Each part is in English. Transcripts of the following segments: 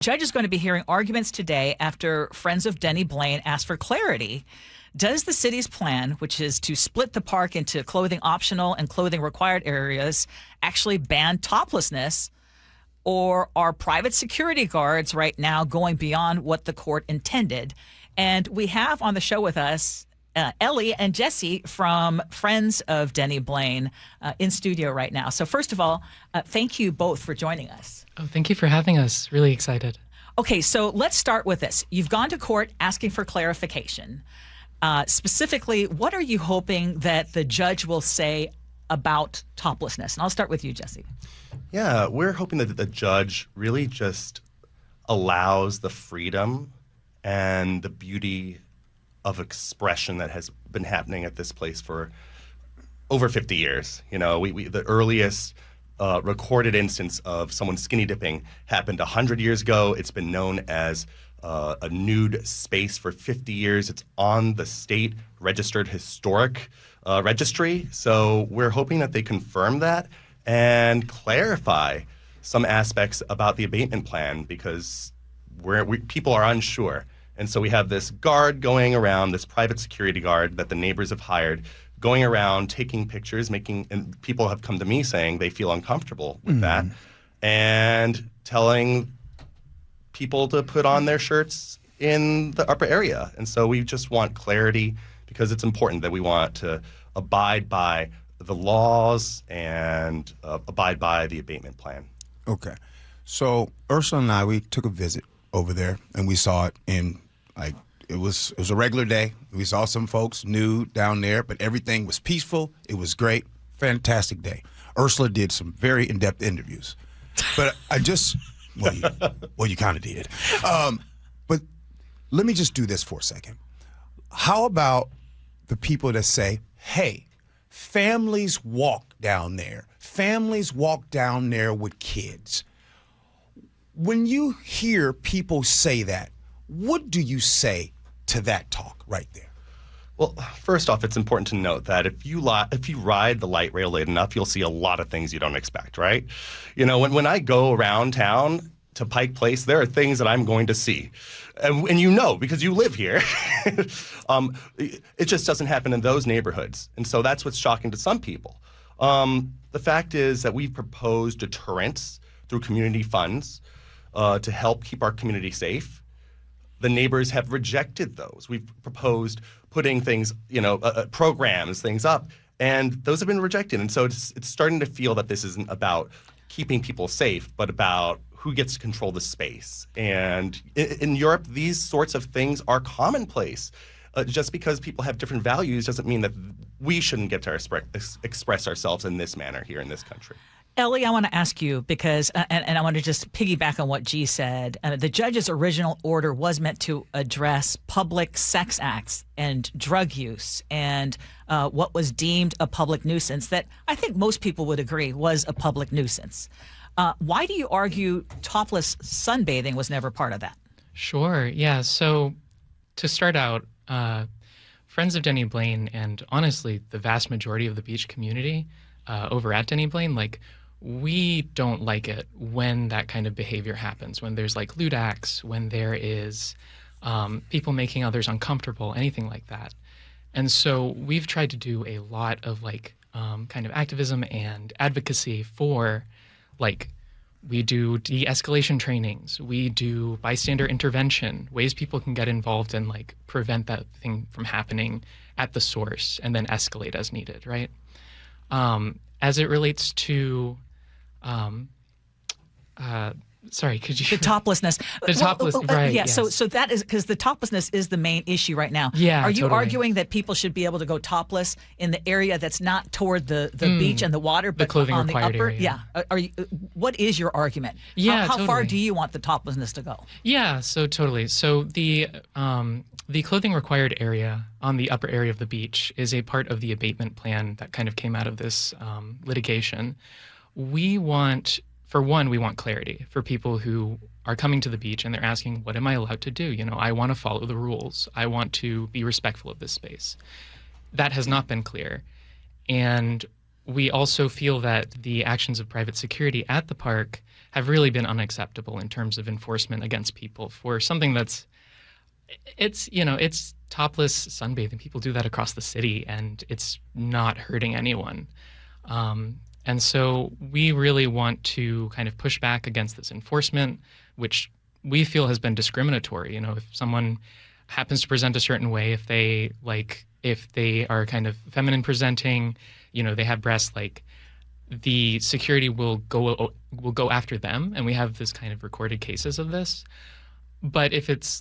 Judge is going to be hearing arguments today after friends of Denny Blaine asked for clarity. Does the city's plan, which is to split the park into clothing optional and clothing required areas, actually ban toplessness? Or are private security guards right now going beyond what the court intended? And we have on the show with us Ellie and Jesse from Friends of Denny Blaine in studio right now. So first of all, thank you both for joining us. Oh, thank you for having us. Really excited. Okay, so let's start with this. You've gone to court asking for clarification. Specifically, what are you hoping that the judge will say about toplessness? And I'll start with you, Jesse. Yeah, we're hoping that the judge really just allows the freedom and the beauty of expression that has been happening at this place for over 50 years. You know, the earliest recorded instance of someone skinny dipping happened 100 years ago. It's been known as a nude space for 50 years. It's on the state registered historic registry. So we're hoping that they confirm that and clarify some aspects about the abatement plan, because people are unsure. And so we have this guard going around, this private security guard that the neighbors have hired, going around taking pictures, and people have come to me saying they feel uncomfortable with that, and telling people to put on their shirts in the upper area. And so we just want clarity, because it's important that we want to abide by the laws and abide by the abatement plan. Okay. So Ursula and I, we took a visit over there, and we saw it in, like, it was a regular day. We saw some folks nude down there, but everything was peaceful. It was great. Fantastic day. Ursula did some very in-depth interviews. But I just, well, you kind of did. But let me just do this for a second. How about the people that say, hey, families walk down there. Families walk down there with kids. When you hear people say that, what do you say to that talk right there? Well, first off, it's important to note that if you ride the light rail late enough, you'll see a lot of things you don't expect, right? You know, when I go around town to Pike Place, there are things that I'm going to see. And you know, because you live here. It just doesn't happen in those neighborhoods. And so that's what's shocking to some people. The fact is that we've proposed deterrence through community funds to help keep our community safe. The neighbors have rejected those. We've proposed putting things, programs, things up, and those have been rejected. And so it's starting to feel that this isn't about keeping people safe, but about who gets to control the space. And in Europe, these sorts of things are commonplace. Just because people have different values doesn't mean that we shouldn't get to express ourselves in this manner here in this country. Ellie, I want to ask you because, and I want to just piggyback on what Gee said. The judge's original order was meant to address public sex acts and drug use and what was deemed a public nuisance that I think most people would agree was a public nuisance. Why do you argue topless sunbathing was never part of that? Sure. Yeah. So to start out, Friends of Denny Blaine and honestly the vast majority of the beach community over at Denny Blaine, we don't like it when that kind of behavior happens, when there's lewd acts, when there is people making others uncomfortable, anything like that. And so we've tried to do a lot of kind of activism and advocacy for we do de-escalation trainings, we do bystander intervention, ways people can get involved and prevent that thing from happening at the source and then escalate as needed, right? As it relates to, sorry, could you? The toplessness. The toplessness, right. Yeah, yes. so that is, because the toplessness is the main issue right now. Yeah, Are you totally. arguing that people should be able to go topless in the area that's not toward the beach and the water, but clothing on the required upper? area. Yeah. Are you, what is your argument? Yeah, How far totally. do you want the toplessness to go? Yeah, so totally. So the clothing required area on the upper area of the beach is a part of the abatement plan that kind of came out of this litigation. We want clarity for people who are coming to the beach and they're asking, what am I allowed to do? I want to follow the rules. I want to be respectful of this space. That has not been clear. And we also feel that the actions of private security at the park have really been unacceptable in terms of enforcement against people for something that's, it's topless sunbathing. People do that across the city, and it's not hurting anyone. And so we really want to kind of push back against this enforcement, which we feel has been discriminatory. If someone happens to present a certain way, if they are kind of feminine presenting, they have breasts, the security will go after them, and we have this kind of recorded cases of this. But if it's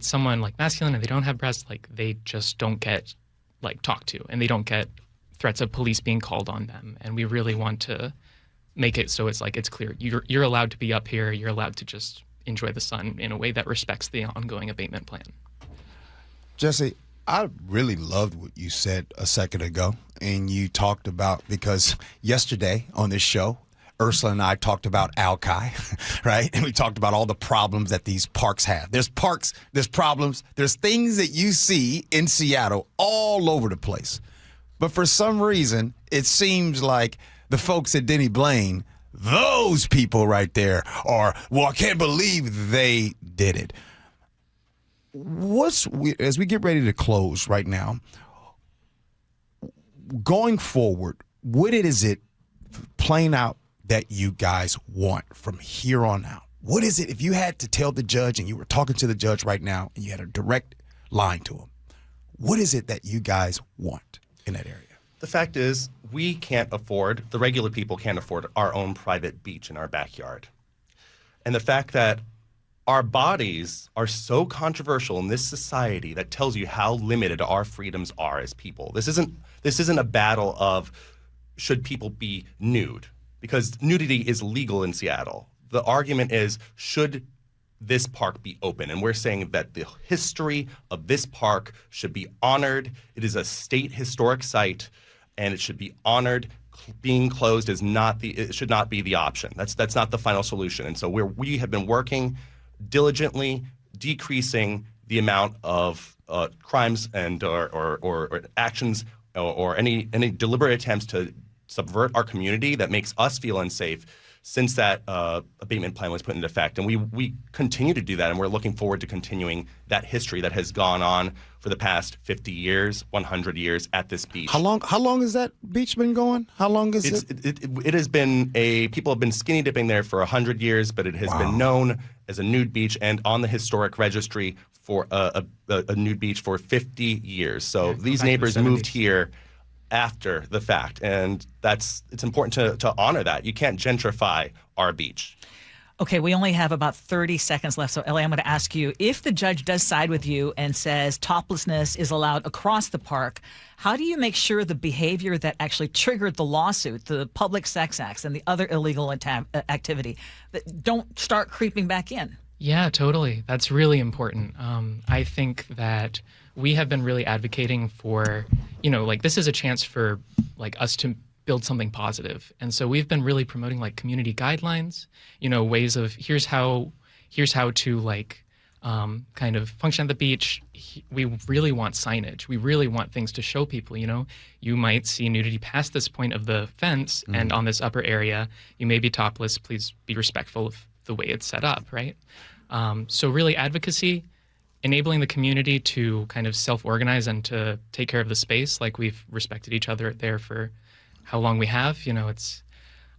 someone masculine and they don't have breasts, they just don't get talked to, and they don't get threats of police being called on them. And we really want to make it so it's clear you're allowed to be up here, you're allowed to just enjoy the sun in a way that respects the ongoing abatement plan. Jesse, I really loved what you said a second ago, and you talked about, because yesterday on this show, Ursula and I talked about Alki, right? And we talked about all the problems that these parks have. There's parks, there's problems, there's things that you see in Seattle all over the place. But for some reason, it seems like the folks at Denny Blaine, those people right there are, well, I can't believe they did it. As we get ready to close right now, going forward, what is it playing out that you guys want from here on out? What is it, if you had to tell the judge, and you were talking to the judge right now and you had a direct line to him, what is it that you guys want in that area? The fact is, the regular people can't afford our own private beach in our backyard. And the fact that our bodies are so controversial in this society that tells you how limited our freedoms are as people. This isn't a battle of should people be nude, because nudity is legal in Seattle. The argument is, should this park be open? And we're saying that the history of this park should be honored. It is a state historic site, and it should be honored. Being closed it should not be the option. That's not the final solution. And so we have been working diligently decreasing the amount of crimes and or actions or any deliberate attempts to subvert our community that makes us feel unsafe since that abatement plan was put into effect. And we continue to do that, and we're looking forward to continuing that history that has gone on for the past 50 years, 100 years at this beach. How long has that beach been going? How long is it? It has been people have been skinny dipping there for 100 years, but it has been known as a nude beach and on the historic registry for a nude beach for 50 years. So these neighbors moved here after the fact, and it's important to honor that. You can't gentrify our beach. Okay, we only have about 30 seconds left. So, Ellie, I'm going to ask you, if the judge does side with you and says toplessness is allowed across the park, how do you make sure the behavior that actually triggered the lawsuit, the public sex acts and the other illegal activity, that don't start creeping back in? Yeah, totally. That's really important. I think that we have been really advocating for, this is a chance for us to build something positive. And so we've been really promoting community guidelines, ways of here's how to kind of function at the beach. We really want signage. We really want things to show people, you might see nudity past this point of the fence, and on this upper area, you may be topless. Please be respectful of the way it's set up, right? So really advocacy, enabling the community to kind of self-organize and to take care of the space. We've respected each other there for how long we have.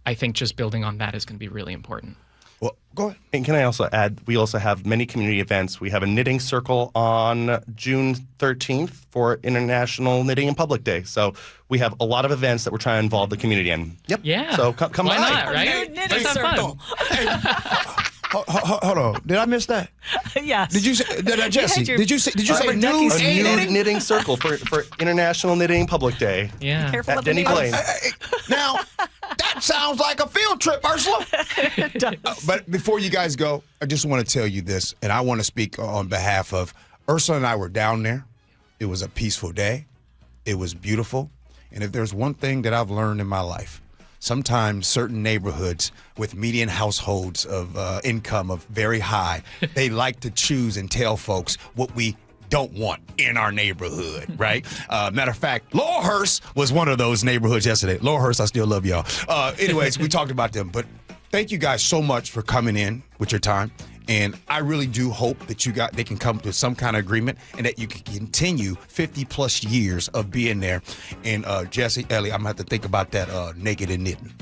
I think just building on that is going to be really important. Well, go ahead. And can I also add, we also have many community events. We have a knitting circle on June 13th for International Knitting and Public Day. So we have a lot of events that we're trying to involve the community in. Yep. Yeah. So come Why by. not, right? Knitting circle. Hold on. Did I miss that? Yes. Did you say, Jesse? Did you say A nude knitting circle for International Knitting and Public Day. Yeah. Careful At of the Denny needles. Blaine. Now, that sounds like a field trip, Ursula. It does. But before you guys go, I just want to tell you this, and I want to speak on behalf of Ursula and I were down there. It was a peaceful day. It was beautiful. And if there's one thing that I've learned in my life, sometimes certain neighborhoods with median households of income of very high, they like to choose and tell folks what we don't want in our neighborhood, right? Matter of fact, Laurelhurst was one of those neighborhoods yesterday. Laurelhurst, I still love y'all. Anyways, we talked about them, but thank you guys so much for coming in with your time. And I really do hope that they can come to some kind of agreement and that you can continue 50 plus years of being there. And Jesse, Ellie, I'm gonna have to think about that naked and knitting.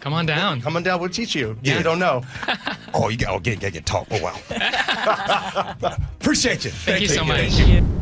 Come on down. Come on down. We'll teach you. Yeah. You don't know. Oh, you got get talk. Oh wow. Appreciate you. Thank you so much. Thank you.